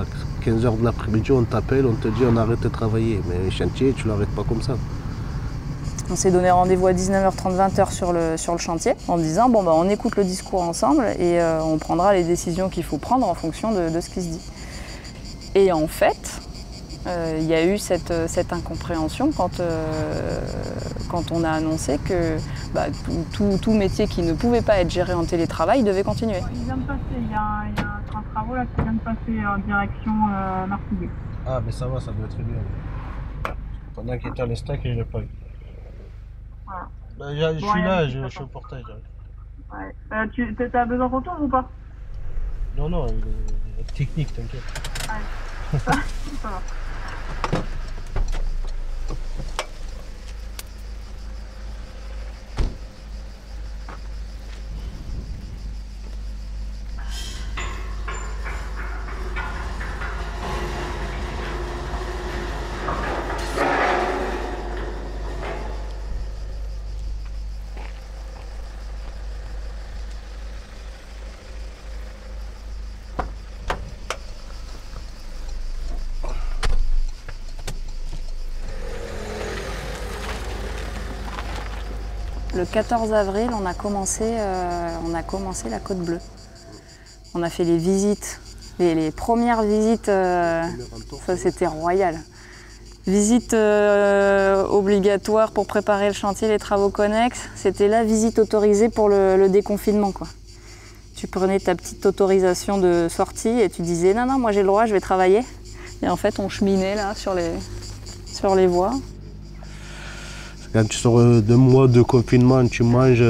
à 15 h de l'après-midi, on t'appelle, on te dit on arrête de travailler. Mais les chantiers, tu l'arrêtes pas comme ça. On s'est donné rendez-vous à 19h30, 20h sur le chantier en disant bon, bah, on écoute le discours ensemble et on prendra les décisions qu'il faut prendre en fonction de ce qui se dit. Et en fait, il y a eu cette incompréhension quand on a annoncé que bah, tout métier qui ne pouvait pas être géré en télétravail devait continuer. Il vient de passer, il y a un travaux là qui vient de passer en direction Marseillais. Ah, mais ça va, ça doit être bien. Pendant qu'il était à l'estac, je l'ai pas eu. Voilà. Ben, je suis là, je suis au portail. Ouais. Tu as besoin de retour ou pas? Non, non, il est technique, t'inquiète. Ouais. Ça va. Le 14 avril, on a commencé la Côte Bleue. On a fait les visites, les premières visites, ça c'était royal. Visite obligatoire pour préparer le chantier, les travaux connexes. C'était la visite autorisée pour le déconfinement, quoi. Tu prenais ta petite autorisation de sortie et tu disais non, moi j'ai le droit, je vais travailler. Et en fait, on cheminait là sur les voies. Quand tu sors 2 mois de confinement, tu manges,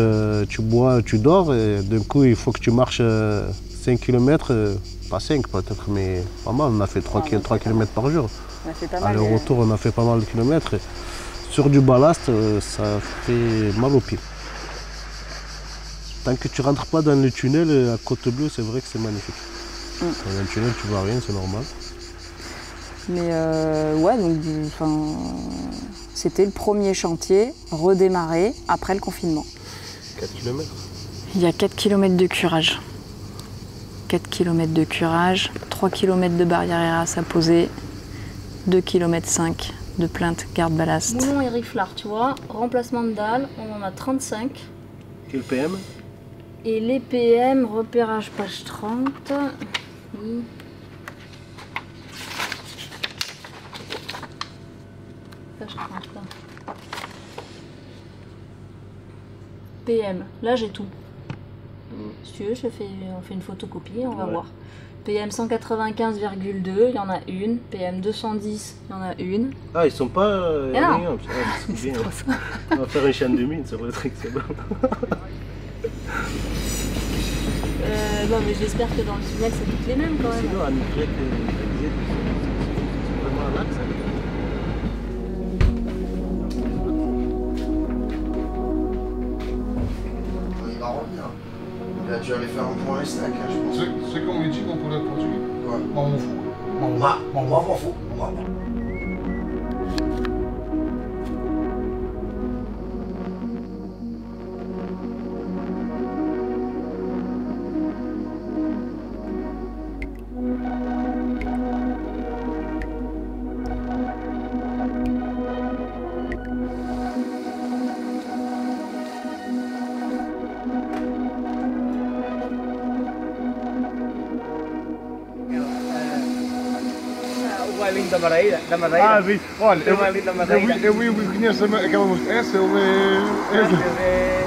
tu bois, tu dors, et d'un coup, il faut que tu marches 5 km, pas 5 peut-être, mais pas mal. On a fait 3 km par jour. On a fait pas mal. À retour, on a fait pas mal de kilomètres. Sur du ballast, ça fait mal aux pieds. Tant que tu rentres pas dans le tunnel, à Côte Bleue, c'est vrai que c'est magnifique. Dans un tunnel, tu vois rien, c'est normal. Mais ouais, donc c'était le premier chantier redémarré après le confinement. 4 km. Il y a 4 km de curage. 4 km de curage, 3 km de barrière RAS à poser, 2,5 km de plainte garde-ballast. Moulon et riflard, tu vois, remplacement de dalle, on en a 35. Quel PM? Et les PM, repérage page 30. Page 30 là. PM, là j'ai tout. Si tu veux, on fait une photocopie, on va voir. PM 195,2, il y en a une. PM 210, il y en a une. Ah, ils sont pas non. C'est bien. On va faire un champ de mine, ça va être excellent. Non, mais j'espère que dans le tunnel, c'est toutes les mêmes quand même. Sinon, à nous dire que c'est vraiment un axe. Il va revenir. Il a dû aller faire un point à l'estac, je pense. C'est qu'on lui dit qu'on pourrait poursuivre. Ouais. On m'en fout. On va voir. Da Madeira. Ah, vi. Olha, eu conheço aquela música. Essa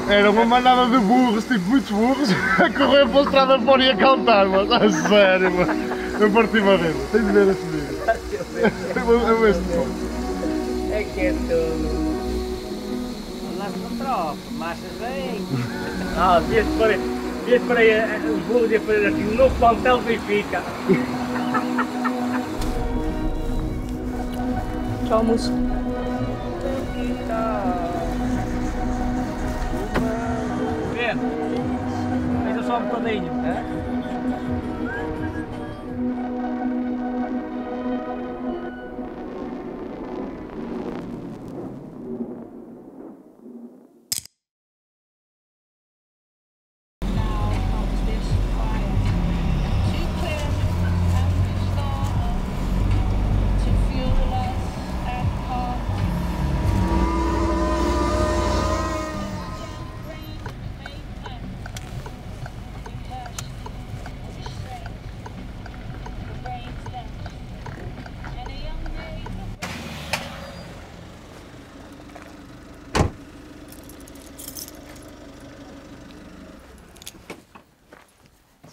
era uma manada de burros, tipo muitos burros, a correr pela estrada fora e a cantar, mas a sério, mano. Eu parti-me a rir. Tens de ver esse vídeo. É este som. É que é tudo. Lá com tropa, machas bem. Ah, vias para aí os burros e fazer assim, um novo plantel que fica. Tchau, moço. Vê, veja só um bocadinho.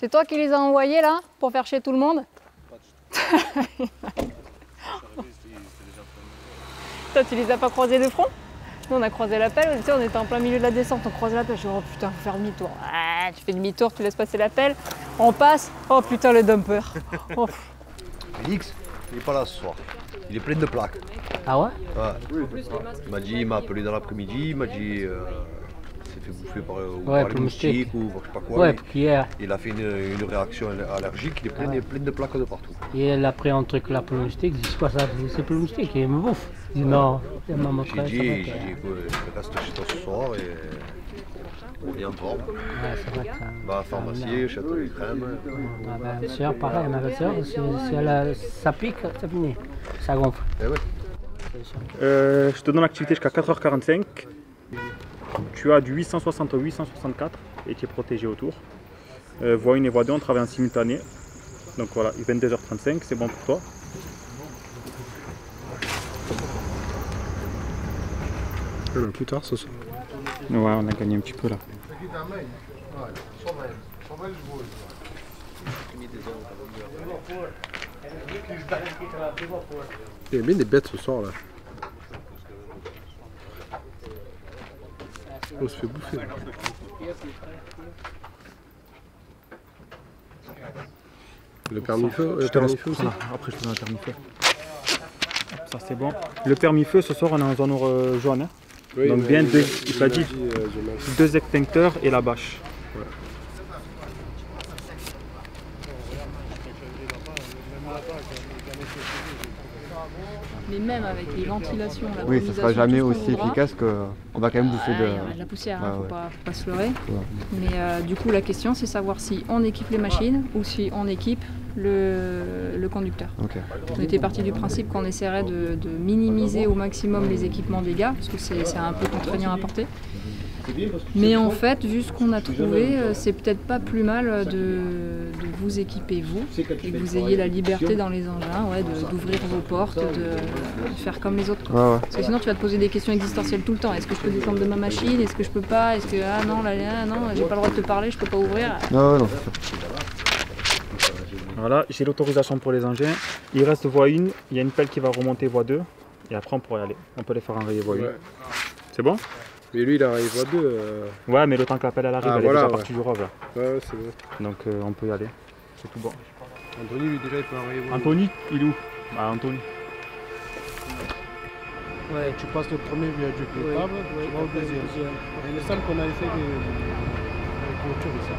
C'est toi qui les as envoyés là pour faire chier tout le monde? Toi, tu les as pas croisés de front? Nous, on a croisé la pelle, tu sais, on était en plein milieu de la descente, on croise la pelle, je dis oh putain, faut faire demi-tour. Ah, tu fais demi-tour, tu laisses passer la pelle, on passe, oh putain le dumper. Oh. Félix, il n'est pas là ce soir. Il est plein de plaques. Ah ouais? Ouais. Il m'a appelé dans l'après-midi, il m'a dit s'est fait bouffer par, les moustiques ou je sais pas quoi. Ouais, Il a fait une réaction allergique, il est plein de plaques de partout. Et elle a pris un truc là pour le moustique, je dis c'est quoi ça? C'est pour le moustique, et il me bouffe. Il dit non, il m'a montré. J'ai dit reste chez toi ce soir et on vient en forme. Ouais, c'est vrai que ça. Va à la pharmacie, château de crème. Ma belle-sœur, pareil, ma belle-sœur, ça pique, ça finit, ça gonfle. Eh ouais. Je te donne l'activité jusqu'à 4h45. Tu as du 860 au 864 et tu es protégé autour. Voie 1 et voie 2, on travaille en simultané. Donc voilà, il est 22h35, c'est bon pour toi. Plus tard ce soir. Ouais, on a gagné un petit peu là. Il y a bien des bêtes ce soir là. On se fait bouffer. Le permis feu, aussi. Voilà, après je te donne un permis feu. Ça c'est bon. Le permis feu ce soir on est en zone jaune. Hein. Oui, donc bien deux, il t'a dit 2 extincteurs et la bâche. Ouais. Mais même avec les ventilations, la oui, ça sera jamais aussi efficace qu'on va quand même bouffer il y aura de la poussière, hein, faut pas se leurrer. Ouais. Mais du coup, la question, c'est savoir si on équipe les machines ou si on équipe le conducteur. Okay. On était parti du principe qu'on essaierait de minimiser au maximum les équipements des gars, parce que c'est un peu contraignant à porter. Mais en fait, vu ce qu'on a trouvé, c'est peut-être pas plus mal de vous équiper vous, et que vous ayez la liberté dans les engins, ouais, d'ouvrir vos portes, de faire comme les autres. Quoi. Ouais. Parce que sinon tu vas te poser des questions existentielles tout le temps. Est-ce que je peux descendre de ma machine? Est-ce que je peux pas? Est-ce que ah non, j'ai pas le droit de te parler, je peux pas ouvrir. Non. Voilà, j'ai l'autorisation pour les engins. Il reste voie 1, il y a une pelle qui va remonter voie 2, et après on pourrait y aller. On peut les faire enrayer voie 1. Ouais. C'est bon? Mais lui il arrive voie 2. Ouais, mais le temps que la pelle elle arrive, elle est déjà partie du rove là. Ouais, c'est bon. Donc on peut y aller. C'est tout bon. Anthony, lui déjà il peut enrayer voie 2. Anthony, il est où? Bah Anthony. Ouais, tu passes le premier viaduc potable, tu vas au deuxième. Il me semble qu'on avait fait des clôtures ici.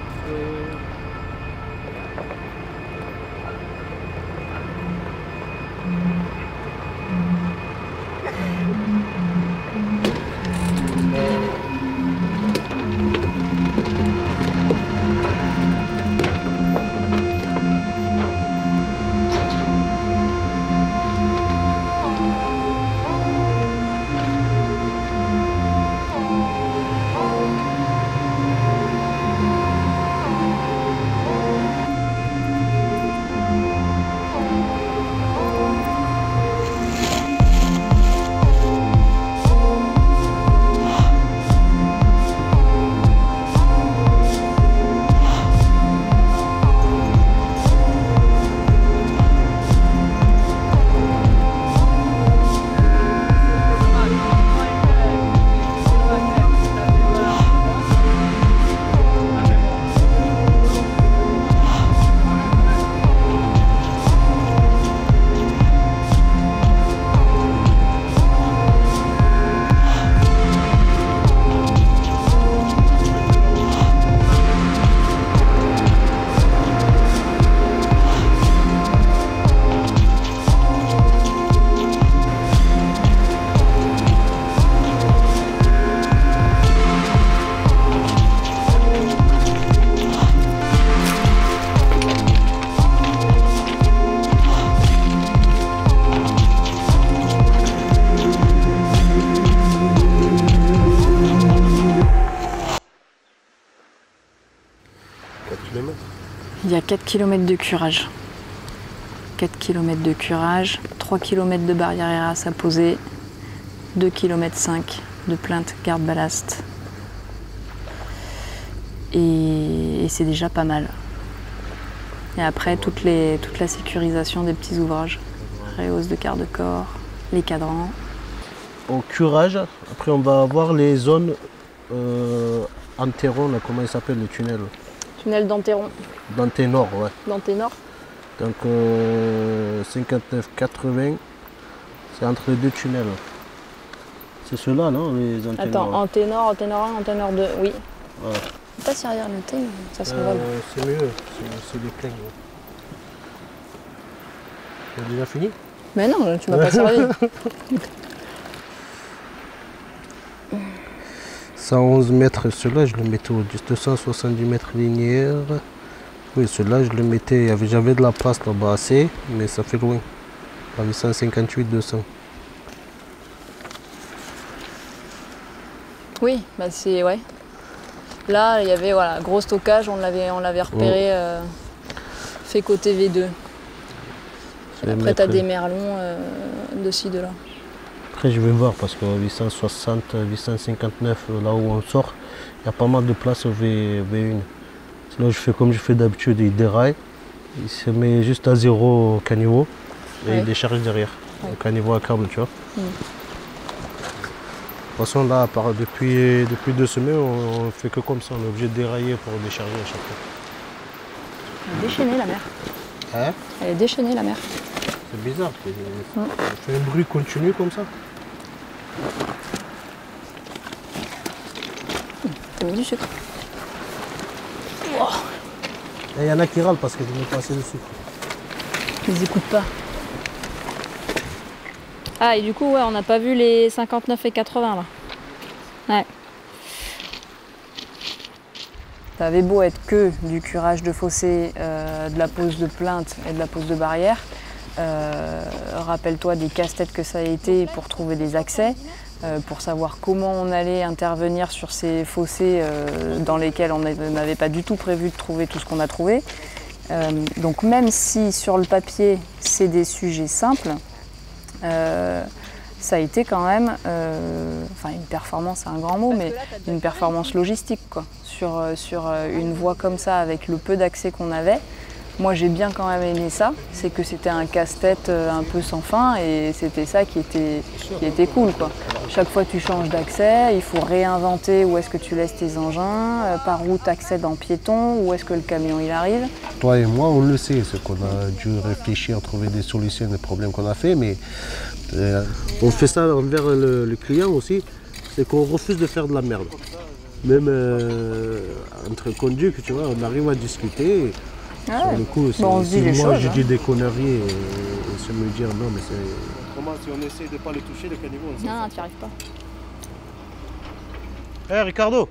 Il y a 4 km de curage. 4 km de curage, 3 km de barrière RAS à poser, 2 km 5 de plainte garde-ballast. Et c'est déjà pas mal. Et après, toute la sécurisation des petits ouvrages. Réhausse de quart de corps, les cadrans. Au curage, après on va avoir les zones antéron, comment il s'appelle le tunnel? Tunnel d'Antéron. D'Anténor, ouais. D'Anténor. Donc 59-80, c'est entre les deux tunnels. C'est ceux-là, non, les Anténor? Attends, Anténor, Anténor 1, Anténor 2, oui. Voilà. Pas si arrière noté, mais ça s'envole. C'est mieux, c'est des pleins. Tu as déjà fini? Mais non, tu m'as pas servi. 111 mètres, ceux-là je le mettais au 270 mètres linéaires. Oui, ceux-là je le mettais, j'avais de la place là-bas assez, mais ça fait loin. Avec 158-200. Oui, bah c'est ouais. Là, il y avait voilà, gros stockage, on l'avait repéré, fait côté V2. Après, tu as des merlons de ci, de là. Après, je vais voir parce que 860, 859, là où on sort, il y a pas mal de place au V1. Sinon, je fais comme je fais d'habitude, il déraille, il se met juste à zéro au caniveau et il décharge derrière, au caniveau à câble, tu vois. De toute façon, là, depuis 2 semaines, on fait que comme ça, on est obligé de dérailler pour décharger à chaque fois. Elle est déchaînée, la mer. Hein? Elle est déchaînée, la mer. C'est bizarre, on fait un bruit continu comme ça. T'as mis du sucre. Il y en a qui râlent parce que je mets pas assez de sucre. Ils écoutent pas. Ah, et du coup, ouais, on n'a pas vu les 59 et 80 là. Ouais. Ça avait beau être que du curage de fossé, de la pose de plainte et de la pose de barrière. Rappelle-toi des casse-têtes que ça a été pour trouver des accès, pour savoir comment on allait intervenir sur ces fossés dans lesquels on n'avait pas du tout prévu de trouver tout ce qu'on a trouvé. Donc même si sur le papier c'est des sujets simples, ça a été quand même, enfin une performance, c'est un grand mot, mais une performance logistique quoi. Sur une voie comme ça avec le peu d'accès qu'on avait. Moi j'ai bien quand même aimé ça, c'est que c'était un casse-tête un peu sans fin et c'était ça qui était cool quoi. Chaque fois tu changes d'accès, il faut réinventer où est-ce que tu laisses tes engins, par où tu accèdes en piéton, où est-ce que le camion il arrive. Toi et moi on le sait, c'est qu'on a dû réfléchir, trouver des solutions des problèmes qu'on a fait, mais on fait ça envers le client aussi, c'est qu'on refuse de faire de la merde. Même entre conduits, tu vois, on arrive à discuter. Sur le coup, bon, si moi je dis des conneries et se me dire non mais c'est... Comment si on essaie de ne pas les toucher les caniveaux? Non, tu n'y arrives pas. Hé Ricardo!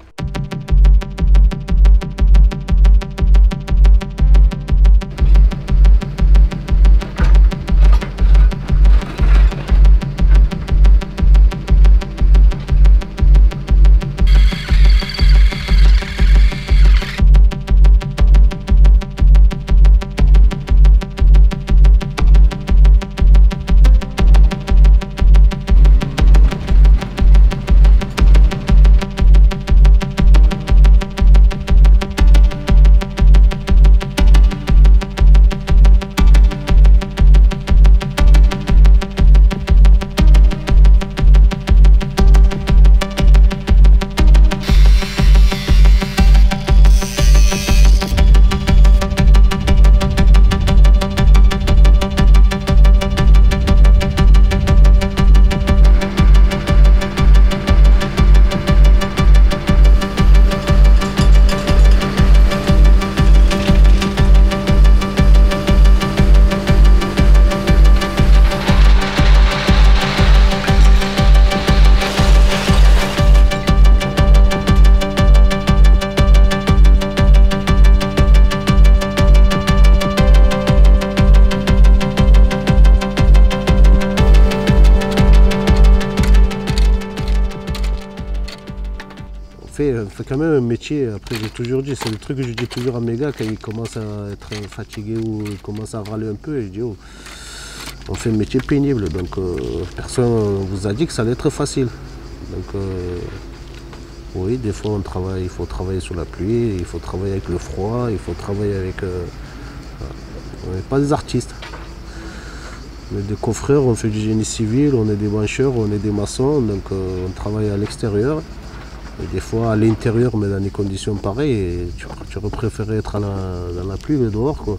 On fait quand même un métier, après j'ai toujours dit, c'est le truc que je dis toujours à mes gars quand ils commencent à être fatigués ou ils commencent à râler un peu, et je dis oh, on fait un métier pénible, donc personne ne vous a dit que ça allait être facile. Donc oui, des fois on travaille, il faut travailler sous la pluie, il faut travailler avec le froid, il faut travailler avec On n'est pas des artistes. On est des confrères, on fait du génie civil, on est des brancheurs, on est des maçons, donc on travaille à l'extérieur. Et des fois à l'intérieur, mais dans des conditions pareilles. Et tu aurais préféré être dans la pluie que dehors, quoi.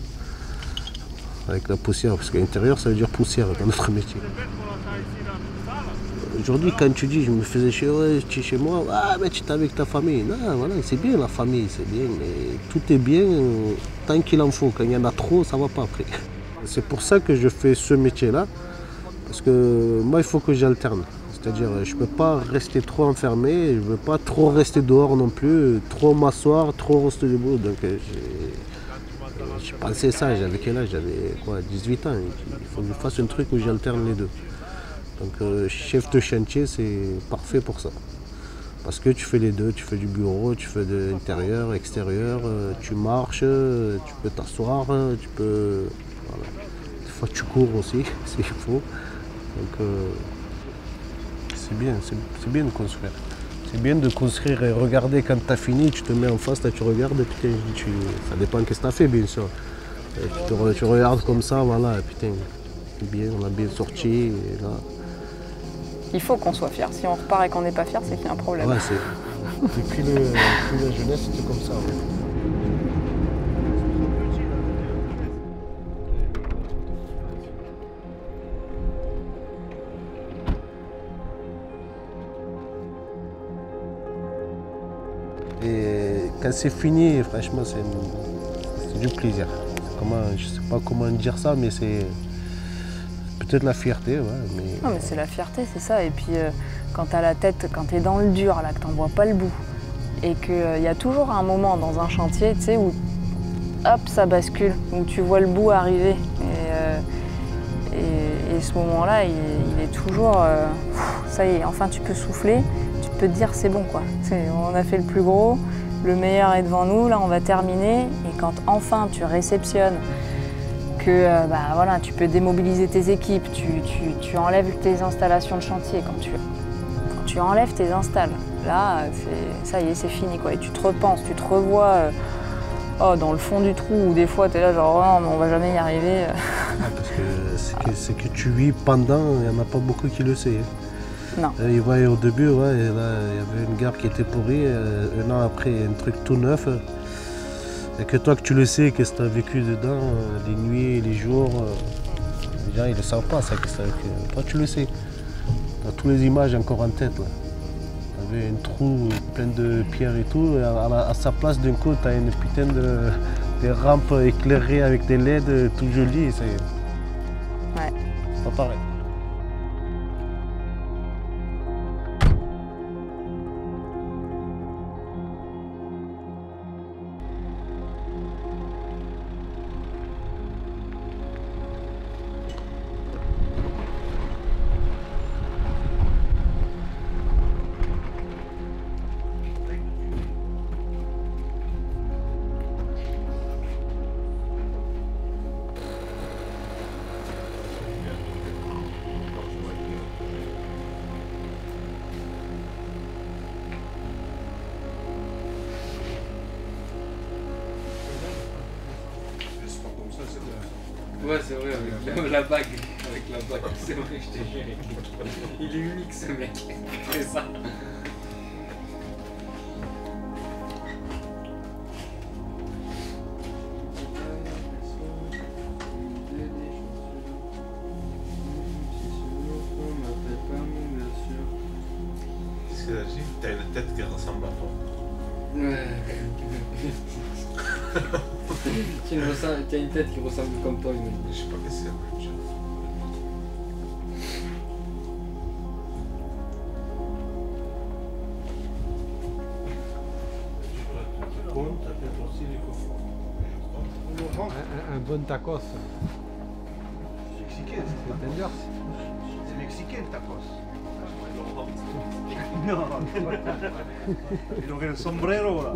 Avec la poussière, parce qu'à l'intérieur, ça veut dire poussière dans notre métier. Aujourd'hui, quand tu dis, je me faisais chez moi, ah, mais tu es avec ta famille. Non, voilà, c'est bien la famille, c'est bien. Mais tout est bien tant qu'il en faut. Quand il y en a trop, ça ne va pas après. C'est pour ça que je fais ce métier-là. Parce que moi, il faut que j'alterne. C'est-à-dire, je ne peux pas rester trop enfermé, je ne veux pas trop rester dehors non plus, trop m'asseoir, trop rester debout. Donc, j'ai pensé ça, j'avais quel âge? J'avais quoi, 18 ans. Il faut que je fasse un truc où j'alterne les deux. Donc chef de chantier, c'est parfait pour ça. Parce que tu fais les deux, tu fais du bureau, tu fais de l'intérieur, extérieur, tu marches, tu peux t'asseoir, tu peux... Voilà. Des fois tu cours aussi, s'il faut. Donc c'est bien de construire. C'est bien de construire et regarder quand tu as fini, tu te mets en face, là, tu regardes, et putain, ça dépend de ce que tu as fait, bien sûr. Tu regardes comme ça, voilà, et putain, c'est bien, on a bien sorti. Et là. Il faut qu'on soit fier. Si on repart et qu'on n'est pas fier, c'est qu'il y a un problème. Ouais, depuis la jeunesse, c'était comme ça. Ouais. Et quand c'est fini, franchement, c'est du plaisir. Je ne sais pas comment dire ça, mais c'est peut-être la fierté. Ouais, mais... Non, mais c'est la fierté, c'est ça. Et puis quand tu as la tête, quand tu es dans le dur, là, que tu n'en vois pas le bout, et qu'il y a toujours un moment dans un chantier, tu sais, où hop, ça bascule, où tu vois le bout arriver. Et ce moment-là, il est toujours... ça y est, enfin tu peux souffler. Te dire c'est bon quoi, on a fait le plus gros, le meilleur est devant nous, là on va terminer et quand enfin tu réceptionnes que voilà, tu peux démobiliser tes équipes, tu enlèves tes installations de chantier, quand tu enlèves tes installs, là ça y est c'est fini quoi et tu te repenses, tu te revois dans le fond du trou où des fois tu es là genre oh, on va jamais y arriver. Parce que c'est que tu vis pendant, il n'y en a pas beaucoup qui le savent. Non. Il voyait au début, ouais, et là, il y avait une gare qui était pourrie, un an après, un truc tout neuf. Et que toi, que tu le sais, qu'est-ce que tu as vécu dedans, les nuits, les jours, les gens, ils ne le savent pas, ça. Toi, tu le sais. Tu as toutes les images encore en tête. Tu avais un trou plein de pierres et tout, et à sa place, d'un coup, tu as une putain de rampes éclairées avec des LED tout jolies. Ouais. C'est pas pareil. Ouais, c'est vrai, avec la bague. Avec la bague, c'est vrai, je t'ai géré. Il est unique ce mec. C'est ça. Qu'est-ce que t'as dit? T'as une tête qui ressemble à toi. Ouais. Tu as une tête qui ressemble comme toi, je sais pas qu'est-ce que c'est. Un bon tacos. C'est mexicain, c'est mexicain le tacos. Il aurait un sombrero là.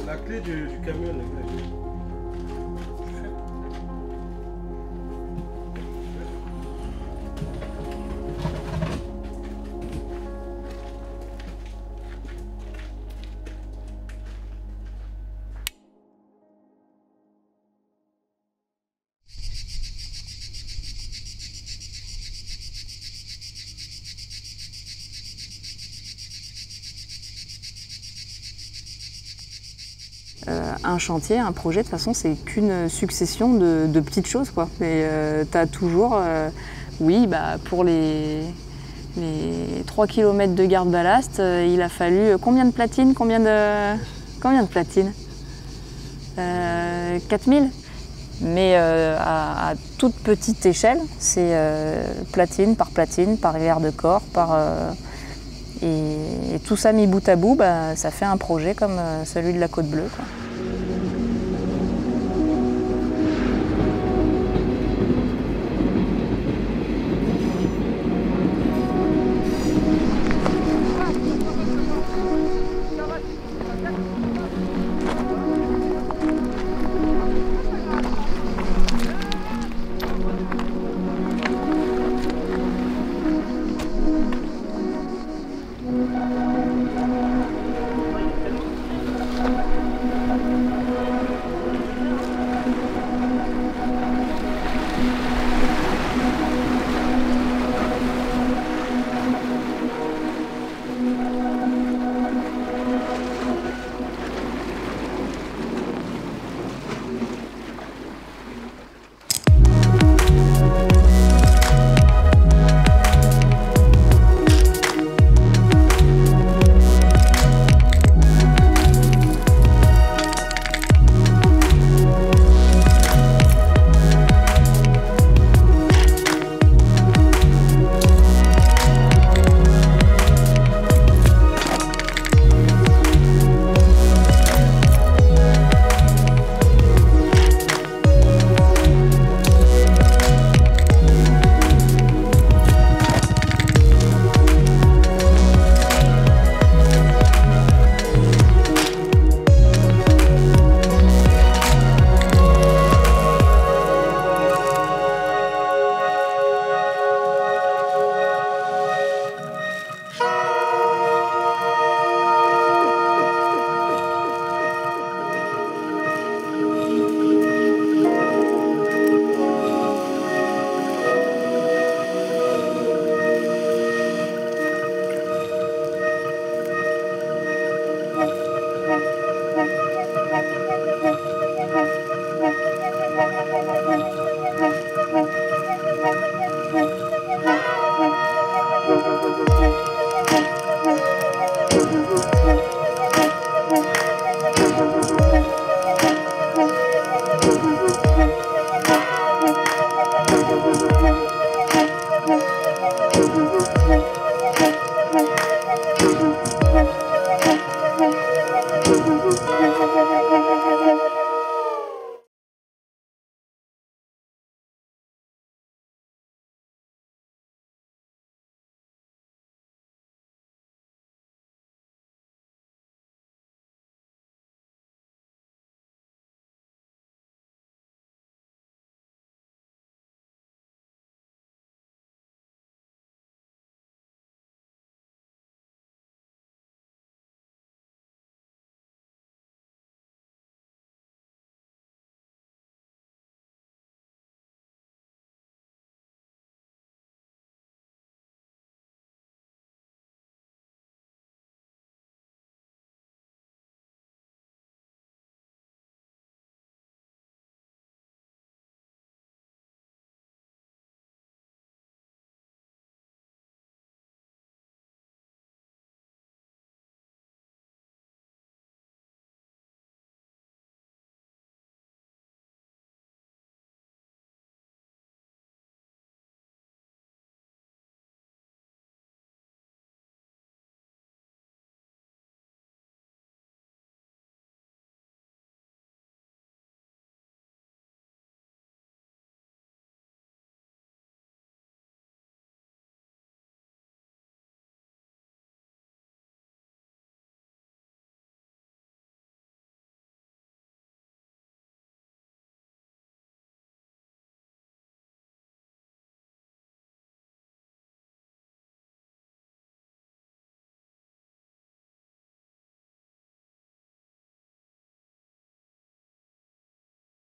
La clé du camion, la clé. un chantier, un projet, de toute façon, c'est qu'une succession de petites choses, quoi. Et tu as toujours, oui, bah, pour les 3 km de garde-ballast, il a fallu combien de platines, combien de platines 4000. Mais à toute petite échelle, c'est platine, par garde-corps, et tout ça mis bout à bout, bah, ça fait un projet comme celui de la Côte Bleue, quoi.